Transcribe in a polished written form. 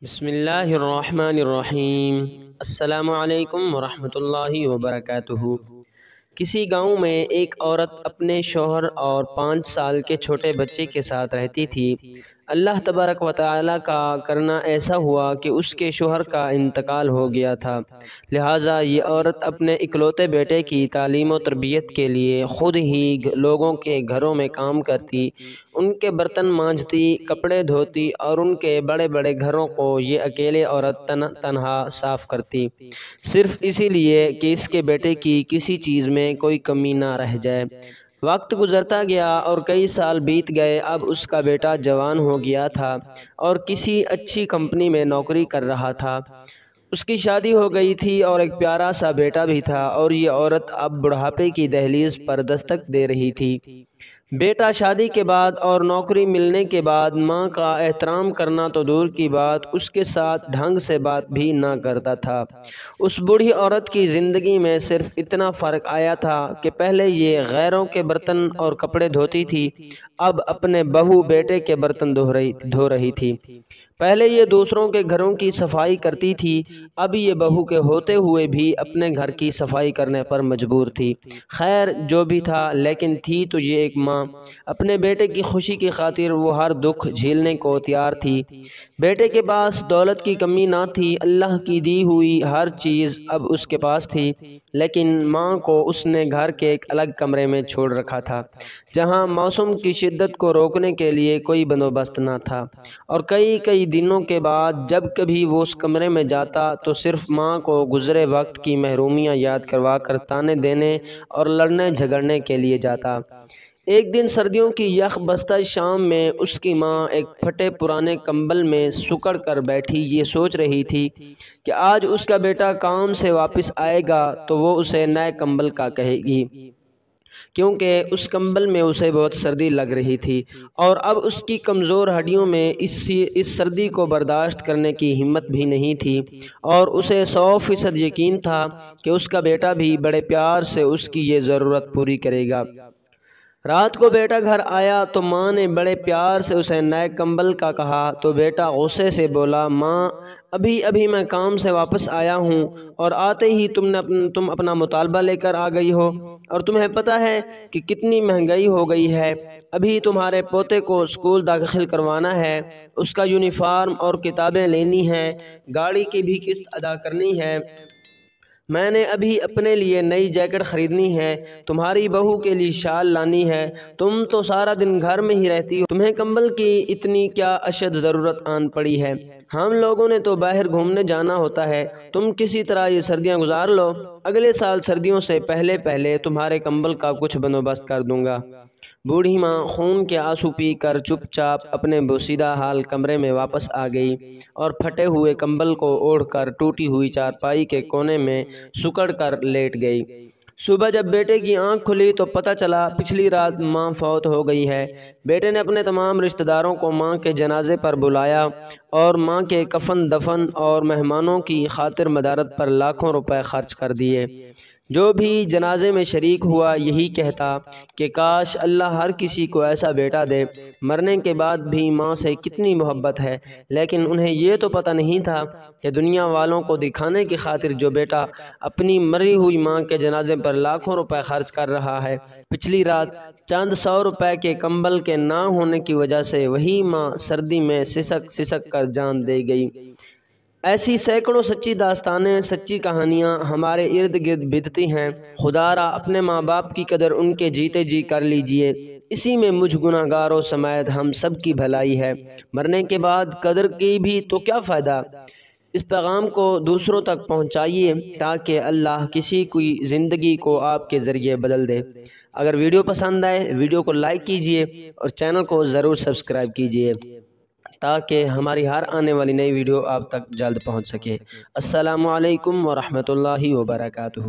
بسم اللہ الرحمن الرحیم۔ السلام علیکم ورحمۃ اللہ وبرکاتہ۔ کسی گاؤں میں ایک عورت اپنے شوہر اور 5 سال کے چھوٹے بچے کے ساتھ رہتی تھی۔ اللہ تبارک و تعالیٰ کا کرنا ایسا ہوا کہ اس کے شوہر کا انتقال ہو گیا تھا، لہٰذا یہ عورت اپنے اکلوتے بیٹے کی تعلیم و تربیت کے لیے خود ہی لوگوں کے گھروں میں کام کرتی، ان کے برتن مانجتی، کپڑے دھوتی اور ان کے بڑے بڑے گھروں کو یہ اکیلے عورت تنہا صاف کرتی، صرف اسی لیے کہ اس کے بیٹے کی کسی چیز میں کوئی کمی نہ رہ جائے۔ وقت گزرتا گیا اور کئی سال بیت گئے۔ اب اس کا بیٹا جوان ہو گیا تھا اور کسی اچھی کمپنی میں نوکری کر رہا تھا۔ اس کی شادی ہو گئی تھی اور ایک پیارا سا بیٹا بھی تھا، اور یہ عورت اب بڑھاپے کی دہلیز پر دستک دے رہی تھی۔ بیٹا شادی کے بعد اور نوکری ملنے کے بعد ماں کا احترام کرنا تو دور کی بات، اس کے ساتھ ڈھنگ سے بات بھی نہ کرتا تھا۔ اس بوڑھی عورت کی زندگی میں صرف اتنا فرق آیا تھا کہ پہلے یہ غیروں کے برتن اور کپڑے دھوتی تھی، اب اپنے بہو بیٹے کے برتن دھو رہی تھی۔ پہلے یہ دوسروں کے گھروں کی صفائی کرتی تھی، اب یہ بہو کے ہوتے ہوئے بھی اپنے گھر کی صفائی کرنے پر مجبور تھی۔ خیر جو بھی تھا، لیکن تھی تو یہ ایک ماں۔ اپنے بیٹے کی خوشی کی خاطر وہ ہر دکھ جھیلنے کو تیار تھی۔ بیٹے کے پاس دولت کی کمی نہ تھی، اللہ کی دی ہوئی ہر چیز اب اس کے پاس تھی، لیکن ماں کو اس نے گھر کے ایک الگ کمرے میں چھوڑ رکھا تھا، جہاں موسم کی شدت کو روکنے کے لیے کوئی بندوبست نہ تھا، اور کئی دنوں کے بعد جب کبھی وہ اس کمرے میں جاتا تو صرف ماں کو گزرے وقت کی محرومیاں یاد کروا کر تانے دینے اور لڑنے جھگڑنے کے لیے جاتا۔ ایک دن سردیوں کی یخ بستہ شام میں اس کی ماں ایک پھٹے پرانے کمبل میں سکڑ کر بیٹھی یہ سوچ رہی تھی کہ آج اس کا بیٹا کام سے واپس آئے گا تو وہ اسے نئے کمبل کا کہے گی، کیونکہ اس کمبل میں اسے بہت سردی لگ رہی تھی، اور اب اس کی کمزور ہڈیوں میں اس سردی کو برداشت کرنے کی ہمت بھی نہیں تھی، اور اسے 100% یقین تھا کہ اس کا بیٹا بھی بڑے پیار سے اس کی یہ ضرورت پوری کرے گا۔ رات کو بیٹا گھر آیا تو ماں نے بڑے پیار سے اسے نئے کمبل کا کہا تو بیٹا غصے سے بولا، ماں ابھی میں کام سے واپس آیا ہوں اور آتے ہی تم اپنا مطالبہ لے کر آ گئی ہو، اور تمہیں پتہ ہے کہ کتنی مہنگائی ہو گئی ہے، ابھی تمہارے پوتے کو اسکول داخل کروانا ہے، اس کا یونیفارم اور کتابیں لینی ہیں، گاڑی کی بھی قسط ادا کرنی ہے، میں نے ابھی اپنے لیے نئی جیکٹ خریدنی ہے، تمہاری بہو کے لیے شال لانی ہے، تم تو سارا دن گھر میں ہی رہتی ہو، تمہیں کمبل کی اتنی کیا اشد ضرورت آن پڑی ہے، ہم لوگوں نے تو باہر گھومنے جانا ہوتا ہے، تم کسی طرح یہ سردیاں گزار لو، اگلے سال سردیوں سے پہلے تمہارے کمبل کا کچھ بندوبست کر دوں گا۔ بوڑھی ماں خون کے آنسو پی کر چپ چاپ اپنے بوسیدہ حال کمرے میں واپس آ گئی اور پھٹے ہوئے کمبل کو اوڑھ کر ٹوٹی ہوئی چارپائی کے کونے میں سکڑ کر لیٹ گئی۔ صبح جب بیٹے کی آنکھ کھلی تو پتہ چلا پچھلی رات ماں فوت ہو گئی ہے۔ بیٹے نے اپنے تمام رشتہ داروں کو ماں کے جنازے پر بلایا اور ماں کے کفن دفن اور مہمانوں کی خاطر مدارت پر لاکھوں روپے خرچ کر دیے۔ جو بھی جنازے میں شریک ہوا یہی کہتا کہ کاش اللہ ہر کسی کو ایسا بیٹا دے۔ مرنے کے بعد بھی ماں سے کتنی محبت ہے، لیکن انہیں یہ تو پتہ نہیں تھا کہ دنیا والوں کو دکھانے کی خاطر جو بیٹا اپنی مری ہوئی ماں کے جنازے پر لاکھوں روپے خرچ کر رہا ہے، پچھلی رات چند 100 روپے کے کمبل کے نہ ہونے کی وجہ سے وہی ماں سردی میں سسک کر جان دے گئی۔ ایسی سینکڑوں سچی داستانیں، سچی کہانیاں ہمارے ارد گرد بتتی ہیں۔ خدا را اپنے ماں باپ کی قدر ان کے جیتے جی کر لیجئے، اسی میں مجھ گناہ گاروں سمیت ہم سب کی بھلائی ہے، مرنے کے بعد قدر کی بھی تو کیا فائدہ۔ اس پیغام کو دوسروں تک پہنچائیے تاکہ اللہ کسی کی زندگی کو آپ کے ذریعے بدل دے۔ اگر ویڈیو پسند آئے ویڈیو کو لائک کیجئے اور چینل کو ضرور سبسکرائب کیجئے تاکہ ہماری ہر آنے والی نئی ویڈیو آپ تک جلد پہنچ سکے۔ السلام علیکم ورحمۃ اللہ وبرکاتہ۔